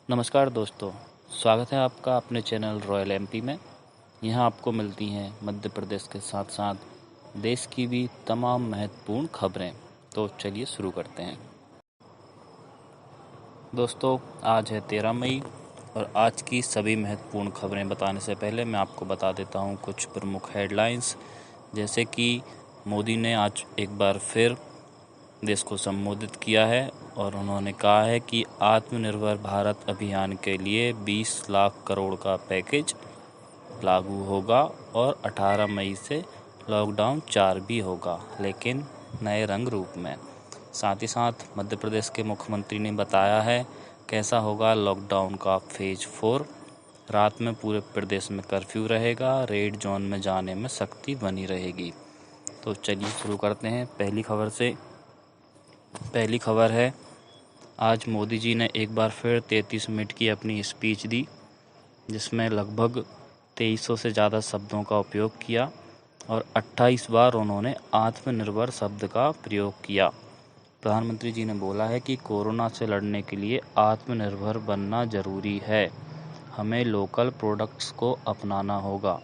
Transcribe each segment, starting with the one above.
नमस्कार दोस्तों, स्वागत है आपका अपने चैनल रॉयल एमपी में। यहाँ आपको मिलती हैं मध्य प्रदेश के साथ साथ देश की भी तमाम महत्वपूर्ण खबरें। तो चलिए शुरू करते हैं। दोस्तों, आज है 13 मई और आज की सभी महत्वपूर्ण खबरें बताने से पहले मैं आपको बता देता हूँ कुछ प्रमुख हेडलाइंस। जैसे कि मोदी ने आज एक बार फिर देश को संबोधित किया है और उन्होंने कहा है कि आत्मनिर्भर भारत अभियान के लिए 20 लाख करोड़ का पैकेज लागू होगा और 18 मई से लॉकडाउन 4 भी होगा, लेकिन नए रंग रूप में। साथ ही साथ मध्य प्रदेश के मुख्यमंत्री ने बताया है कैसा होगा लॉकडाउन का फेज 4। रात में पूरे प्रदेश में कर्फ्यू रहेगा, रेड जोन में जाने में सख्ती बनी रहेगी। तो चलिए शुरू करते हैं पहली खबर से। पहली खबर है, आज मोदी जी ने एक बार फिर 33 मिनट की अपनी स्पीच दी, जिसमें लगभग 2300 से ज़्यादा शब्दों का उपयोग किया और 28 बार उन्होंने आत्मनिर्भर शब्द का प्रयोग किया। प्रधानमंत्री जी ने बोला है कि कोरोना से लड़ने के लिए आत्मनिर्भर बनना ज़रूरी है। हमें लोकल प्रोडक्ट्स को अपनाना होगा।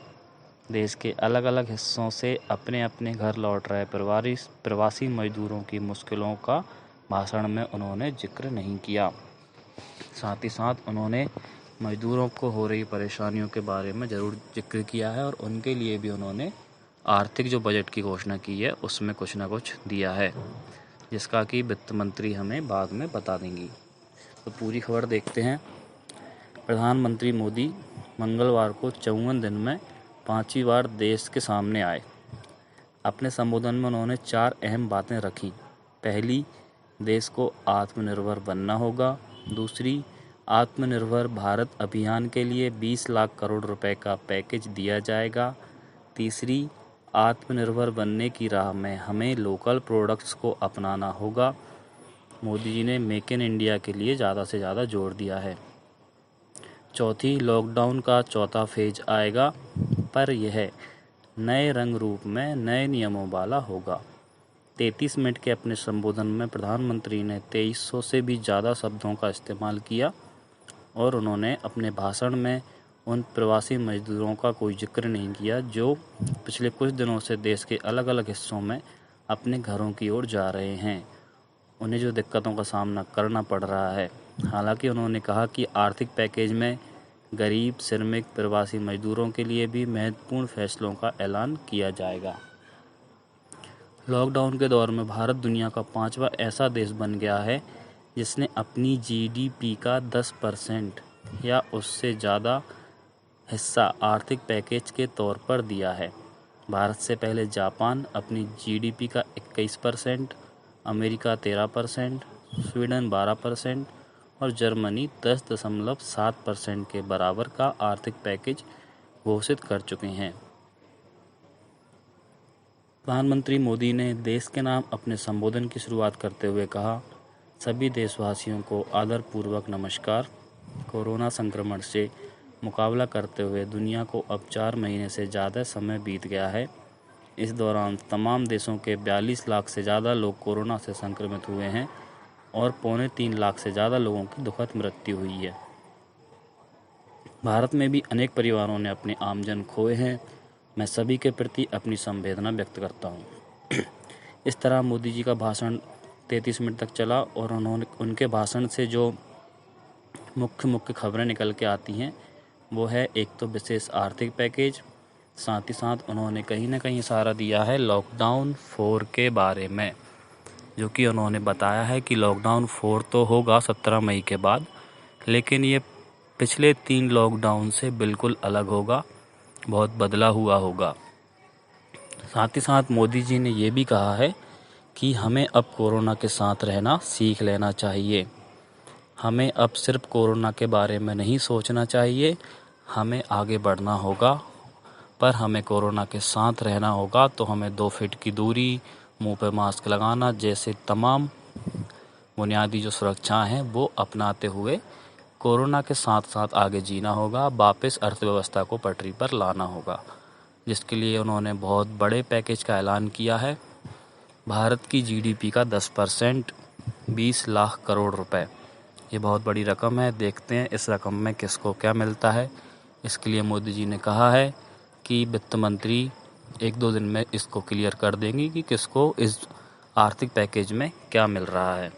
देश के अलग अलग हिस्सों से अपने अपने घर लौट रहे प्रवासी मजदूरों की मुश्किलों का भाषण में उन्होंने जिक्र नहीं किया। साथ ही साथ उन्होंने मजदूरों को हो रही परेशानियों के बारे में ज़रूर जिक्र किया है और उनके लिए भी उन्होंने आर्थिक जो बजट की घोषणा की है उसमें कुछ ना कुछ दिया है, जिसका कि वित्त मंत्री हमें बाद में बता देंगी। तो पूरी खबर देखते हैं। प्रधानमंत्री मोदी मंगलवार को 54 दिन में 5वीं बार देश के सामने आए। अपने संबोधन में उन्होंने 4 अहम बातें रखी। पहली, देश को आत्मनिर्भर बनना होगा। दूसरी, आत्मनिर्भर भारत अभियान के लिए 20 लाख करोड़ रुपए का पैकेज दिया जाएगा। तीसरी, आत्मनिर्भर बनने की राह में हमें लोकल प्रोडक्ट्स को अपनाना होगा। मोदी जी ने मेक इन इंडिया के लिए ज़्यादा से ज़्यादा जोर दिया है। चौथी, लॉकडाउन का चौथा फेज आएगा, पर यह नए रंग रूप में नए नियमों वाला होगा। 33 मिनट के अपने संबोधन में प्रधानमंत्री ने 2300 से भी ज़्यादा शब्दों का इस्तेमाल किया और उन्होंने अपने भाषण में उन प्रवासी मजदूरों का कोई जिक्र नहीं किया जो पिछले कुछ दिनों से देश के अलग अलग हिस्सों में अपने घरों की ओर जा रहे हैं। उन्हें जो दिक्कतों का सामना करना पड़ रहा है। हालांकि उन्होंने कहा कि आर्थिक पैकेज में गरीब, श्रमिक, प्रवासी मजदूरों के लिए भी महत्वपूर्ण फैसलों का ऐलान किया जाएगा। लॉकडाउन के दौर में भारत दुनिया का 5वां ऐसा देश बन गया है जिसने अपनी जीडीपी का 10% या उससे ज़्यादा हिस्सा आर्थिक पैकेज के तौर पर दिया है। भारत से पहले जापान अपनी जीडीपी का 21%, अमेरिका 13%, स्वीडन 12% और जर्मनी 10.7% के बराबर का आर्थिक पैकेज घोषित कर चुके हैं। प्रधानमंत्री मोदी ने देश के नाम अपने संबोधन की शुरुआत करते हुए कहा, सभी देशवासियों को आदरपूर्वक नमस्कार। कोरोना संक्रमण से मुकाबला करते हुए दुनिया को अब 4 महीने से ज़्यादा समय बीत गया है। इस दौरान तमाम देशों के 42 लाख से ज़्यादा लोग कोरोना से संक्रमित हुए हैं और 2.25 लाख से ज़्यादा लोगों की दुखद मृत्यु हुई है। भारत में भी अनेक परिवारों ने अपने आमजन खोए हैं। मैं सभी के प्रति अपनी संवेदना व्यक्त करता हूँ। इस तरह मोदी जी का भाषण 33 मिनट तक चला और उनके भाषण से जो मुख्य खबरें निकल के आती हैं वो है, एक तो विशेष आर्थिक पैकेज, साथ ही साथ उन्होंने कहीं ना कहीं इशारा दिया है लॉकडाउन 4 के बारे में, जो कि उन्होंने बताया है कि लॉकडाउन 4 तो होगा 17 मई के बाद, लेकिन ये पिछले 3 लॉकडाउन से बिल्कुल अलग होगा, बहुत बदला हुआ होगा। साथ ही साथ मोदी जी ने ये भी कहा है कि हमें अब कोरोना के साथ रहना सीख लेना चाहिए। हमें अब सिर्फ कोरोना के बारे में नहीं सोचना चाहिए, हमें आगे बढ़ना होगा, पर हमें कोरोना के साथ रहना होगा तो हमें 2 फीट की दूरी, मुंह पे मास्क लगाना जैसे तमाम बुनियादी जो सुरक्षा हैं वो अपनाते हुए कोरोना के साथ साथ आगे जीना होगा, वापस अर्थव्यवस्था को पटरी पर लाना होगा, जिसके लिए उन्होंने बहुत बड़े पैकेज का ऐलान किया है। भारत की जीडीपी का 10%, 20 लाख करोड़ रुपए, ये बहुत बड़ी रकम है। देखते हैं इस रकम में किसको क्या मिलता है। इसके लिए मोदी जी ने कहा है कि वित्त मंत्री 1-2 दिन में इसको क्लियर कर देंगी कि किसको इस आर्थिक पैकेज में क्या मिल रहा है।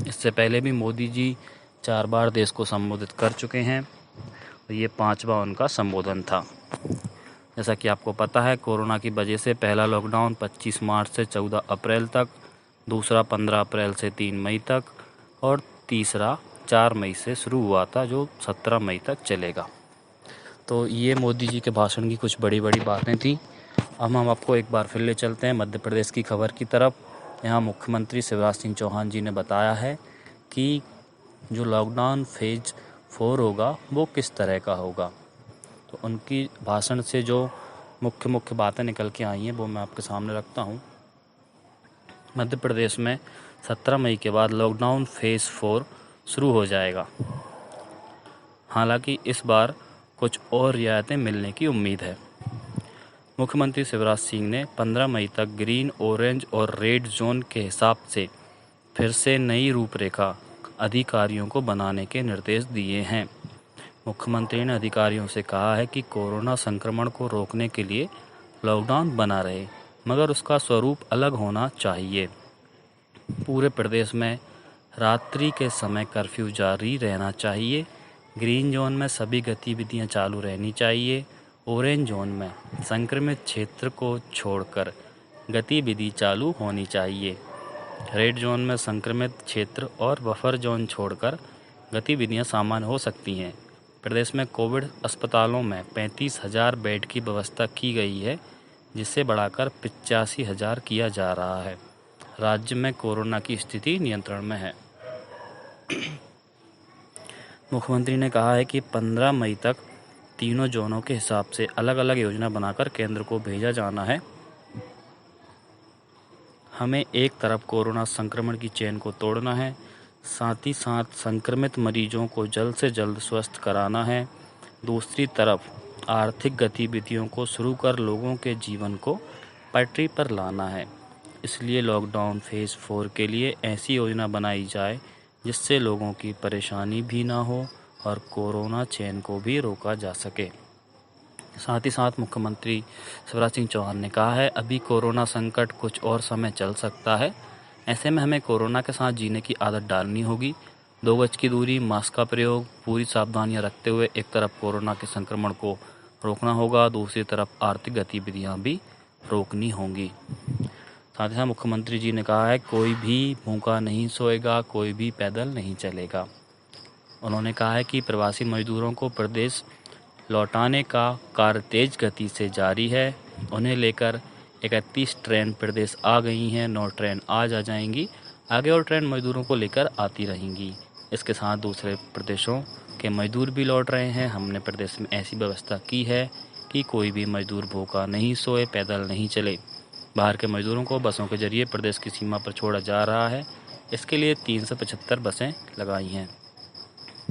इससे पहले भी मोदी जी 4 बार देश को संबोधित कर चुके हैं और ये 5वां उनका संबोधन था। जैसा कि आपको पता है, कोरोना की वजह से पहला लॉकडाउन 25 मार्च से 14 अप्रैल तक, दूसरा 15 अप्रैल से 3 मई तक और तीसरा 4 मई से शुरू हुआ था, जो 17 मई तक चलेगा। तो ये मोदी जी के भाषण की कुछ बड़ी बड़ी बातें थी। अब हम आपको एक बार फिर ले चलते हैं मध्य प्रदेश की खबर की तरफ। यहाँ मुख्यमंत्री शिवराज सिंह चौहान जी ने बताया है कि जो लॉकडाउन फेज 4 होगा वो किस तरह का होगा। तो उनकी भाषण से जो मुख्य बातें निकल के आई हैं वो मैं आपके सामने रखता हूँ। मध्य प्रदेश में 17 मई के बाद लॉकडाउन फेज 4 शुरू हो जाएगा। हालांकि इस बार कुछ और रियायतें मिलने की उम्मीद है। मुख्यमंत्री शिवराज सिंह ने 15 मई तक ग्रीन, ऑरेंज और रेड जोन के हिसाब से फिर से नई रूपरेखा अधिकारियों को बनाने के निर्देश दिए हैं। मुख्यमंत्री ने अधिकारियों से कहा है कि कोरोना संक्रमण को रोकने के लिए लॉकडाउन बना रहे, मगर उसका स्वरूप अलग होना चाहिए। पूरे प्रदेश में रात्रि के समय कर्फ्यू जारी रहना चाहिए। ग्रीन जोन में सभी गतिविधियां चालू रहनी चाहिए। ऑरेंज जोन में संक्रमित क्षेत्र को छोड़कर गतिविधि चालू होनी चाहिए। रेड जोन में संक्रमित क्षेत्र और बफर जोन छोड़कर गतिविधियां सामान्य हो सकती हैं। प्रदेश में कोविड अस्पतालों में 35,000 बेड की व्यवस्था की गई है, जिसे बढ़ाकर 85,000 किया जा रहा है। राज्य में कोरोना की स्थिति नियंत्रण में है। मुख्यमंत्री ने कहा है कि 15 मई तक तीनों जोनों के हिसाब से अलग अलग योजना बनाकर केंद्र को भेजा जाना है। हमें एक तरफ कोरोना संक्रमण की चेन को तोड़ना है, साथ ही साथ संक्रमित मरीजों को जल्द से जल्द स्वस्थ कराना है। दूसरी तरफ आर्थिक गतिविधियों को शुरू कर लोगों के जीवन को पटरी पर लाना है। इसलिए लॉकडाउन फेज 4 के लिए ऐसी योजना बनाई जाए जिससे लोगों की परेशानी भी ना हो और कोरोना चेन को भी रोका जा सके। साथ ही साथ मुख्यमंत्री शिवराज सिंह चौहान ने कहा है, अभी कोरोना संकट कुछ और समय चल सकता है। ऐसे में हमें कोरोना के साथ जीने की आदत डालनी होगी। 2 गज की दूरी, मास्क का प्रयोग, पूरी सावधानियां रखते हुए एक तरफ कोरोना के संक्रमण को रोकना होगा, दूसरी तरफ आर्थिक गतिविधियां भी रोकनी होंगी। साथ ही साथ मुख्यमंत्री जी ने कहा है, कोई भी भूखा नहीं सोएगा, कोई भी पैदल नहीं चलेगा। उन्होंने कहा है कि प्रवासी मजदूरों को प्रदेश लौटाने का कार्य तेज गति से जारी है। उन्हें लेकर 31 ट्रेन प्रदेश आ गई हैं, 9 ट्रेन आज आ जाएंगी। आगे और ट्रेन मजदूरों को लेकर आती रहेंगी। इसके साथ दूसरे प्रदेशों के मजदूर भी लौट रहे हैं। हमने प्रदेश में ऐसी व्यवस्था की है कि कोई भी मजदूर भूखा नहीं सोए, पैदल नहीं चले। बाहर के मजदूरों को बसों के जरिए प्रदेश की सीमा पर छोड़ा जा रहा है। इसके लिए 375 बसें लगाई हैं।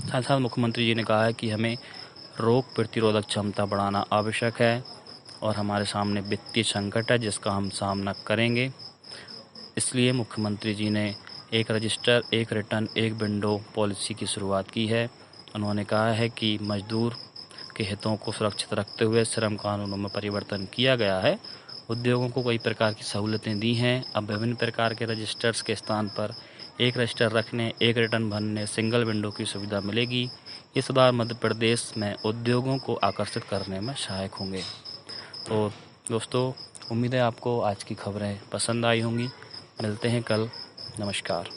साथ साथ मुख्यमंत्री जी ने कहा है कि हमें रोग प्रतिरोधक क्षमता बढ़ाना आवश्यक है और हमारे सामने वित्तीय संकट है जिसका हम सामना करेंगे। इसलिए मुख्यमंत्री जी ने एक रजिस्टर, एक रिटर्न, एक विंडो पॉलिसी की शुरुआत की है। उन्होंने कहा है कि मजदूर के हितों को सुरक्षित रखते हुए श्रम कानूनों में परिवर्तन किया गया है। उद्योगों को कई प्रकार की सहूलतें दी हैं। अब विभिन्न प्रकार के रजिस्टर्स के स्थान पर एक रजिस्टर रखने, एक रिटर्न भरने, सिंगल विंडो की सुविधा मिलेगी। ये सुधार मध्य प्रदेश में उद्योगों को आकर्षित करने में सहायक होंगे। तो दोस्तों, उम्मीद है आपको आज की खबरें पसंद आई होंगी। मिलते हैं कल। नमस्कार।